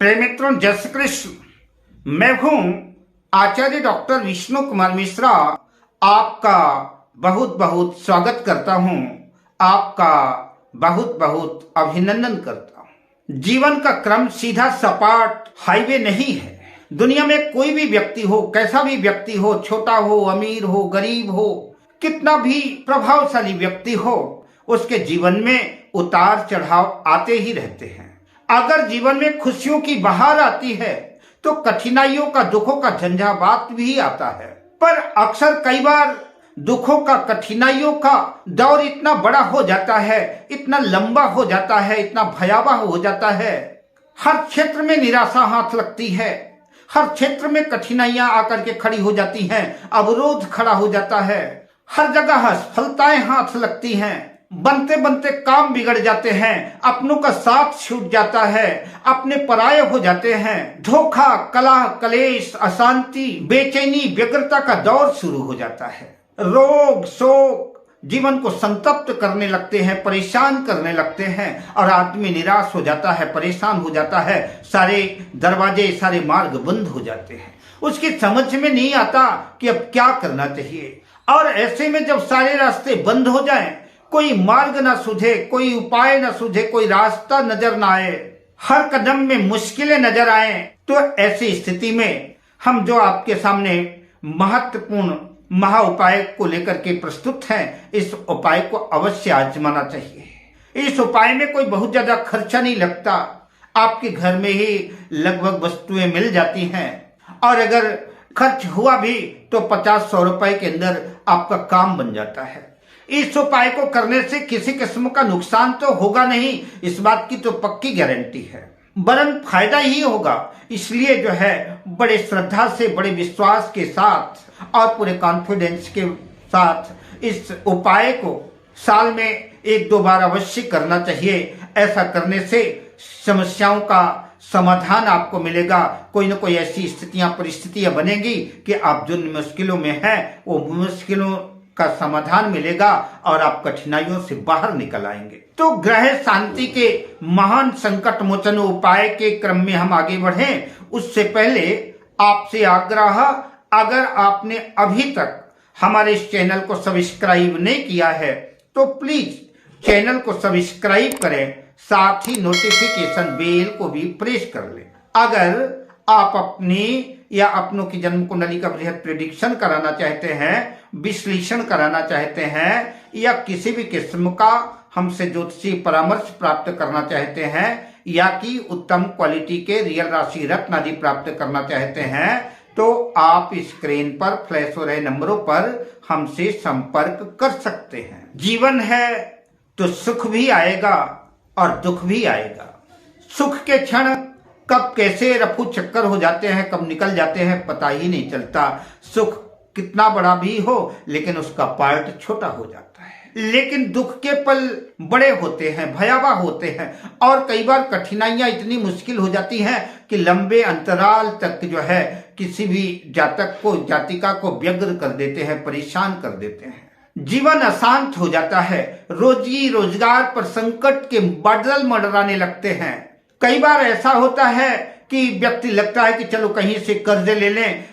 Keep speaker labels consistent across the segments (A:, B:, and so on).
A: प्रिय मित्रों, जय श्री कृष्ण। मैं हूं आचार्य डॉक्टर विष्णु कुमार मिश्रा। आपका बहुत बहुत स्वागत करता हूं, आपका बहुत बहुत अभिनंदन करता हूं। जीवन का क्रम सीधा सपाट हाईवे नहीं है। दुनिया में कोई भी व्यक्ति हो, कैसा भी व्यक्ति हो, छोटा हो, अमीर हो, गरीब हो, कितना भी प्रभावशाली व्यक्ति हो, उसके जीवन में उतार चढ़ाव आते ही रहते हैं। अगर जीवन में खुशियों की बहार आती है तो कठिनाइयों का, दुखों का झंझावात भी आता है। पर अक्सर कई बार दुखों का, कठिनाइयों का दौर इतना बड़ा हो जाता है, इतना लंबा हो जाता है, इतना भयावह हो जाता है। हर क्षेत्र में निराशा हाथ लगती है, हर क्षेत्र में कठिनाइयां आकर के खड़ी हो जाती हैं, अवरोध खड़ा हो जाता है, हर जगह असफलताएं हाथ लगती हैं। बनते बनते काम बिगड़ जाते हैं, अपनों का साथ छूट जाता है, अपने पराये हो जाते हैं। धोखा, कलह, कलेश, अशांति, बेचैनी, व्यग्रता का दौर शुरू हो जाता है। रोग, शोक जीवन को संतप्त करने लगते हैं, परेशान करने लगते हैं और आदमी निराश हो जाता है, परेशान हो जाता है। सारे दरवाजे, सारे मार्ग बंद हो जाते हैं। उसकी समझ में नहीं आता कि अब क्या करना चाहिए। और ऐसे में जब सारे रास्ते बंद हो जाएं, कोई मार्ग ना सूझे, कोई उपाय ना सूझे, कोई रास्ता नजर ना आए, हर कदम में मुश्किलें नजर आए, तो ऐसी स्थिति में हम जो आपके सामने महत्वपूर्ण महा उपाय को लेकर के प्रस्तुत हैं, इस उपाय को अवश्य आजमाना चाहिए। इस उपाय में कोई बहुत ज्यादा खर्चा नहीं लगता, आपके घर में ही लगभग वस्तुएं मिल जाती हैं और अगर खर्च हुआ भी तो 50-100 रुपए के अंदर आपका काम बन जाता है। इस उपाय को करने से किसी किस्म का नुकसान तो होगा नहीं, इस बात की तो पक्की गारंटी है, वरन फायदा ही होगा। इसलिए जो है बड़े श्रद्धा से, बड़े विश्वास के साथ और पूरे कॉन्फिडेंस के साथ इस उपाय को साल में 1-2 बार अवश्य करना चाहिए। ऐसा करने से समस्याओं का समाधान आपको मिलेगा। कोई ना कोई ऐसी स्थितियां, परिस्थितियां बनेगी कि आप जिन मुश्किलों में हैं, वो मुश्किलों का समाधान मिलेगा और आप कठिनाइयों से बाहर निकल आएंगे। तो ग्रह शांति के महान संकट मोचन उपाय के क्रम में हम आगे बढ़ें, उससे पहले आपसे आग्रह, अगर आपने अभी तक हमारे इस चैनल को सब्सक्राइब नहीं किया है तो प्लीज चैनल को सब्सक्राइब करें, साथ ही नोटिफिकेशन बेल को भी प्रेस कर लें। अगर आप अपनी या अपनों की जन्म कुंडली का बृहद प्रेडिक्शन कराना चाहते हैं, विश्लेषण कराना चाहते हैं, या किसी भी किस्म का हमसे ज्योतिषीय परामर्श प्राप्त करना चाहते हैं, या कि उत्तम क्वालिटी के रियल राशि रत्न आदि प्राप्त करना चाहते हैं, तो आप स्क्रीन पर फ्लैश हो रहे नंबरों पर हमसे संपर्क कर सकते हैं। जीवन है तो सुख भी आएगा और दुख भी आएगा। सुख के क्षण कब कैसे रफू चक्कर हो जाते हैं, कब निकल जाते हैं, पता ही नहीं चलता। सुख कितना बड़ा भी हो लेकिन उसका पार्ट छोटा हो जाता है। लेकिन दुख के पल बड़े होते हैं, भयावह होते हैं और कई बार कठिनाइयां इतनी मुश्किल हो जाती हैं कि लंबे अंतराल तक जो है किसी भी जातक को, जातिका को व्यग्र कर देते हैं, परेशान कर देते हैं। जीवन अशांत हो जाता है, रोजी रोजगार पर संकट के बादल मंडराने लगते हैं। कई बार ऐसा होता है कि व्यक्ति लगता है कि चलो कहीं से कर्ज ले लें,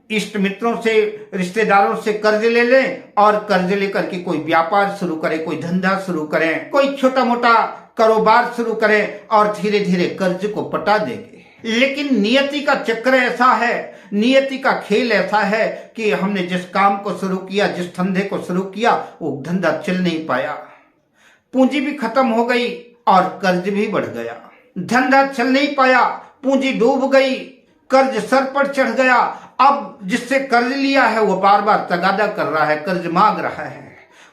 A: इष्ट मित्रों से, रिश्तेदारों से कर्ज ले लें और कर्ज लेकर के कोई व्यापार शुरू करें, कोई धंधा शुरू करें, कोई छोटा मोटा कारोबार शुरू करें और धीरे धीरे कर्ज को पटा देंगे। लेकिन नियति का चक्र ऐसा है, नियति का खेल ऐसा है कि हमने जिस काम को शुरू किया, जिस धंधे को शुरू किया, वो धंधा चल नहीं पाया, पूंजी भी खत्म हो गई और कर्ज भी बढ़ गया। धंधा चल नहीं पाया, पूंजी डूब गई, कर्ज सर पर चढ़ गया। अब जिससे कर्ज लिया है वो बार बार तगादा कर रहा है, कर्ज मांग रहा है,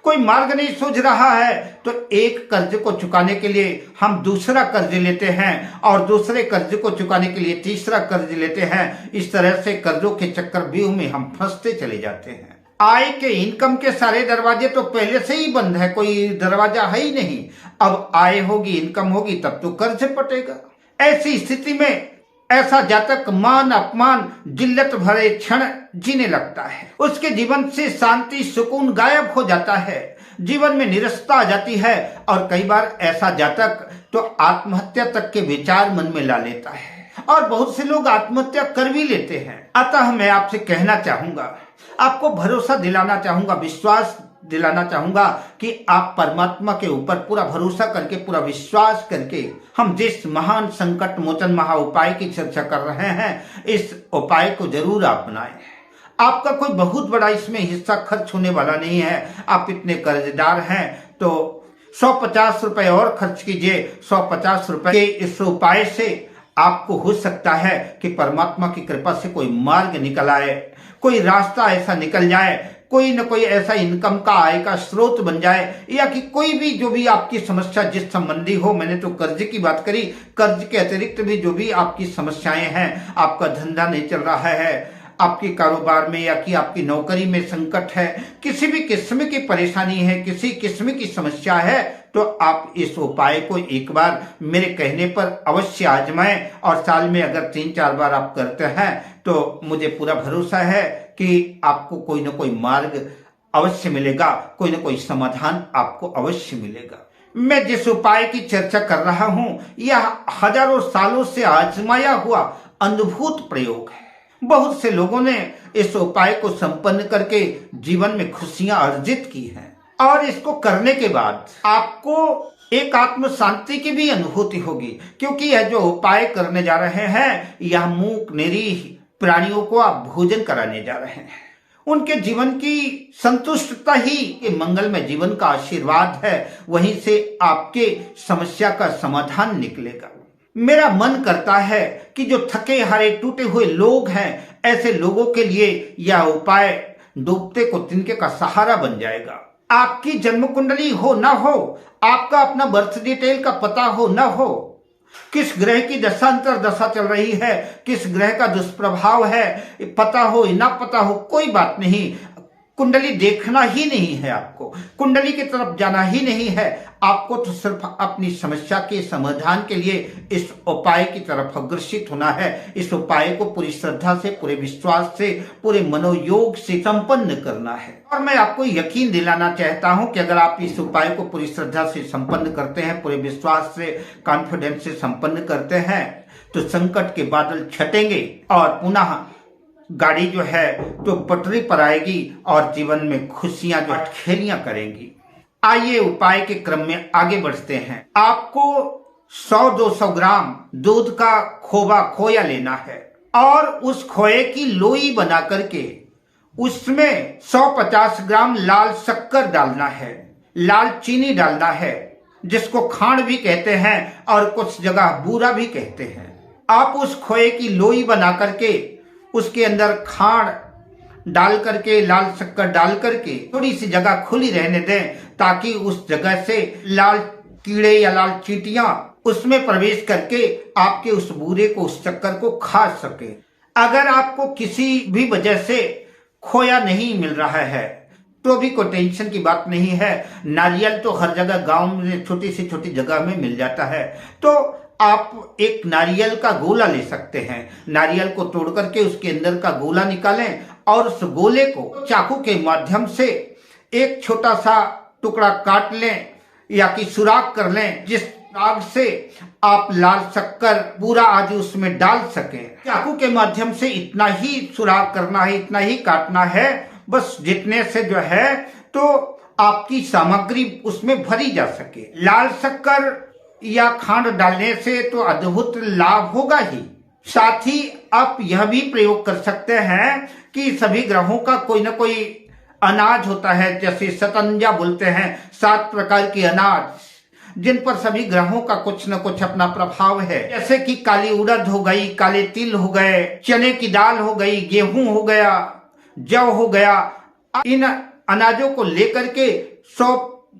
A: कोई मार्ग नहीं सूझ रहा है, तो एक कर्ज को चुकाने के लिए हम दूसरा कर्ज लेते हैं और दूसरे कर्ज को चुकाने के लिए तीसरा कर्ज लेते हैं। इस तरह से कर्जों के चक्रव्यूह में हम फंसते चले जाते हैं। आय के, इनकम के सारे दरवाजे तो पहले से ही बंद है, कोई दरवाजा है ही नहीं। अब आय होगी, इनकम होगी, तब तो कर्ज पटेगा। ऐसी स्थिति में ऐसा जातक मान अपमान, जिल्लत भरे क्षण जीने लगता है। उसके जीवन से शांति, सुकून गायब हो जाता है, जीवन में निरस्ता आ जाती है और कई बार ऐसा जातक तो आत्महत्या तक के विचार मन में ला लेता है। और बहुत से लोग आत्महत्या कर भी लेते हैं। अतः मैं आपसे कहना चाहूंगा, आपको भरोसा दिलाना चाहूंगा, विश्वास दिलाना चाहूंगा कि आप परमात्मा के ऊपर पूरा भरोसा करके, पूरा विश्वास करके हम जिस महान संकट मोचन महा उपाय की चर्चा कर रहे हैं, इस उपाय को जरूर अपनाएं। आपका कोई बहुत बड़ा इसमें हिस्सा खर्च होने वाला नहीं है। आप इतने कर्जदार हैं तो 150 रुपए और खर्च कीजिए। 150 रुपए के इस उपाय से आपको हो सकता है कि परमात्मा की कृपा से कोई मार्ग निकल आए, कोई रास्ता ऐसा निकल जाए, कोई न कोई ऐसा इनकम का आय का स्रोत बन जाए, या कि कोई भी जो भी आपकी समस्या जिस संबंधी हो। मैंने तो कर्ज की बात करी, कर्ज के अतिरिक्त भी जो भी आपकी समस्याएं हैं, आपका धंधा नहीं चल रहा है, आपके कारोबार में या कि आपकी नौकरी में संकट है, किसी भी किस्म की परेशानी है, किसी किस्म की समस्या है, तो आप इस उपाय को एक बार मेरे कहने पर अवश्य आजमाएं। और साल में अगर 3-4 बार आप करते हैं तो मुझे पूरा भरोसा है कि आपको कोई ना कोई मार्ग अवश्य मिलेगा, कोई ना कोई समाधान आपको अवश्य मिलेगा। मैं जिस उपाय की चर्चा कर रहा हूं, यह हजारों सालों से आजमाया हुआ अद्भुत प्रयोग है। बहुत से लोगों ने इस उपाय को संपन्न करके जीवन में खुशियां अर्जित की हैं, और इसको करने के बाद आपको एक आत्म शांति की भी अनुभूति होगी, क्योंकि यह जो उपाय करने जा रहे हैं, यह मूक निरीह प्राणियों को आप भोजन कराने जा रहे हैं। उनके जीवन की संतुष्टता ही ये मंगलमय जीवन का आशीर्वाद है। वहीं से आपके समस्या का समाधान निकलेगा। मेरा मन करता है कि जो थके हारे टूटे हुए लोग हैं, ऐसे लोगों के लिए यह उपाय डूबते को तिनके का सहारा बन जाएगा। आपकी जन्म कुंडली हो ना हो, आपका अपना बर्थ डिटेल का पता हो ना हो, किस ग्रह की दशांतर दशा चल रही है, किस ग्रह का दुष्प्रभाव है, पता हो ना पता हो, कोई बात नहीं। कुंडली देखना ही नहीं है, आपको कुंडली की तरफ जाना ही नहीं है। आपको तो सिर्फ अपनी समस्या के समाधान के लिए इस उपाय की तरफ अग्रसित होना है। इस उपाय को पूरी श्रद्धा से, पूरे विश्वास से, पूरे मनोयोग से संपन्न करना है। और मैं आपको यकीन दिलाना चाहता हूं कि अगर आप इस उपाय को पूरी श्रद्धा से संपन्न करते हैं, पूरे विश्वास से, कॉन्फिडेंस से संपन्न करते हैं, तो संकट के बादल छटेंगे और पुनः गाड़ी जो है तो पटरी पर आएगी और जीवन में खुशियां जो खेलियां करेंगी। आइए उपाय के क्रम में आगे बढ़ते हैं। आपको 100-200 ग्राम दूध का खोया लेना है, और उस खोए की लोई बना करके उसमें 150 ग्राम लाल शक्कर डालना है, लाल चीनी डालना है, जिसको खांड भी कहते हैं और कुछ जगह बूरा भी कहते हैं। आप उस खोए की लोई बना करके उसके अंदर खांड डाल करके, लाल शक्कर डाल करके थोड़ी सी जगह खुली रहने दें, ताकि उस जगह से लाल कीड़े या लाल चींटियां उसमें प्रवेश करके आपके उस बूरे को, उस शक्कर को खा सके। अगर आपको किसी भी वजह से खोया नहीं मिल रहा है तो भी कोई टेंशन की बात नहीं है। नारियल तो हर जगह गांव में छोटी से छोटी जगह में मिल जाता है, तो आप एक नारियल का गोला ले सकते हैं। नारियल को तोड़ करके उसके अंदर का गोला निकालें और उस गोले को चाकू के माध्यम से एक छोटा सा टुकड़ा काट लें या कि सुराख कर लें, जिस सुराख से आप लाल शक्कर पूरा आदि उसमें डाल सकें। चाकू के माध्यम से इतना ही सुराख करना है, इतना ही काटना है, बस जितने से जो है तो आपकी सामग्री उसमें भरी जा सके। लाल शक्कर या खांड डालने से तो अद्भुत लाभ होगा ही, साथ ही आप यह भी प्रयोग कर सकते हैं कि सभी ग्रहों का कोई ना कोई अनाज होता है, जैसे शतंजा बोलते हैं, 7 प्रकार के अनाज जिन पर सभी ग्रहों का कुछ न कुछ अपना प्रभाव है, जैसे कि काली उड़द हो गई, काले तिल हो गए, चने की दाल हो गई, गेहूं हो गया, जौ हो गया। इन अनाजों को लेकर के 100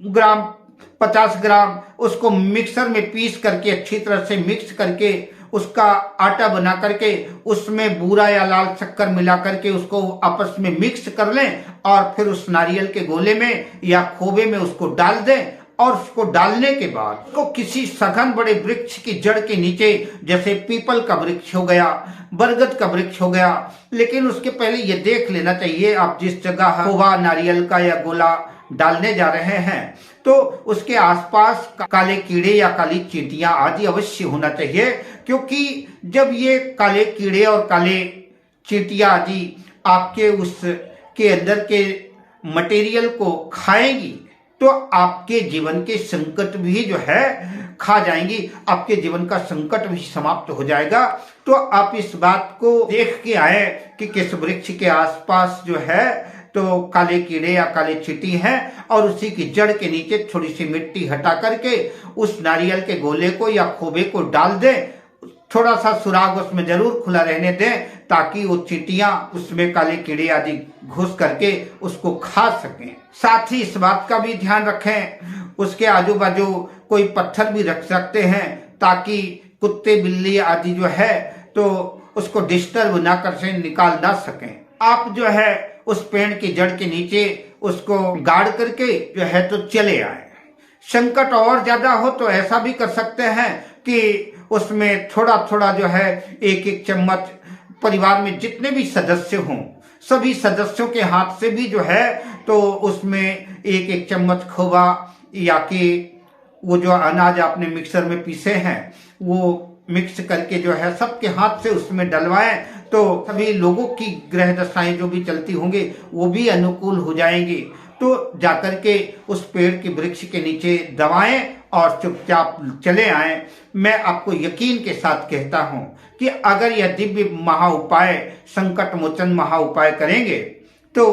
A: ग्राम 50 ग्राम उसको मिक्सर में पीस करके अच्छी तरह से मिक्स करके उसका आटा बना करके उसमें बूरा या लाल शक्कर मिला करके उसको आपस में मिक्स कर लें और फिर उस नारियल के गोले में या खोबे में उसको डाल दें। और उसको डालने के बाद उसको किसी सघन बड़े वृक्ष की जड़ के नीचे, जैसे पीपल का वृक्ष हो गया, बरगद का वृक्ष हो गया, लेकिन उसके पहले ये देख लेना चाहिए आप जिस जगह खोवा नारियल का या गोला डालने जा रहे हैं तो उसके आसपास काले कीड़े या काली चींटियां आदि अवश्य होना चाहिए, क्योंकि जब ये काले कीड़े और काले चींटियां आदि आपके उसके अंदर के मटेरियल को खाएंगी तो आपके जीवन के संकट भी जो है खा जाएंगी, आपके जीवन का संकट भी समाप्त हो जाएगा। तो आप इस बात को देख के आए कि किस वृक्ष के आसपास जो है तो काले कीड़े या काले चींटी हैं और उसी की जड़ के नीचे थोड़ी सी मिट्टी हटा करके उस नारियल के गोले को या खोबे को डाल दें, थोड़ा सा सुराग उसमें जरूर खुला रहने दें ताकि वो चींटियां उसमें काले कीड़े आदि घुस करके उसको खा सकें। साथ ही इस बात का भी ध्यान रखें उसके आजू बाजू कोई पत्थर भी रख सकते हैं ताकि कुत्ते बिल्ली आदि जो है तो उसको डिस्टर्ब ना कर से निकाल ना सकें। आप जो है उस पेड़ की जड़ के नीचे उसको गाड़ करके जो है तो चले आए। संकट और ज्यादा हो तो ऐसा भी कर सकते हैं कि उसमें थोड़ा थोड़ा जो है एक एक चम्मच परिवार में जितने भी सदस्य हों सभी सदस्यों के हाथ से भी जो है तो उसमें एक एक चम्मच खोवा या कि वो जो अनाज आपने मिक्सर में पीसे हैं वो मिक्स करके जो है सबके हाथ से उसमें डलवाएं तो सभी लोगों की ग्रह दशाएं जो भी चलती होंगे वो भी अनुकूल हो जाएंगी। तो जाकर के उस पेड़ के वृक्ष के नीचे दबाएं और चुपचाप चले आए। मैं आपको यकीन के साथ कहता हूं कि अगर यह दिव्य महा उपाय संकट मोचन महा उपाय करेंगे तो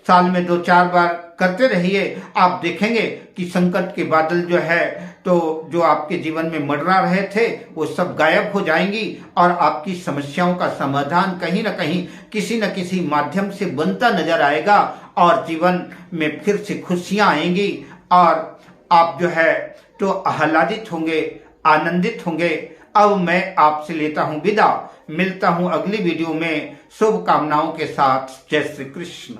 A: साल में 2-4 बार करते रहिए, आप देखेंगे कि संकट के बादल जो है तो जो आपके जीवन में मंडरा रहे थे वो सब गायब हो जाएंगी और आपकी समस्याओं का समाधान कहीं ना कहीं किसी न किसी माध्यम से बनता नजर आएगा और जीवन में फिर से खुशियां आएंगी और आप जो है तो आह्लादित होंगे, आनंदित होंगे। अब मैं आपसे लेता हूं विदा, मिलता हूं अगली वीडियो में शुभकामनाओं के साथ। जय श्री कृष्ण।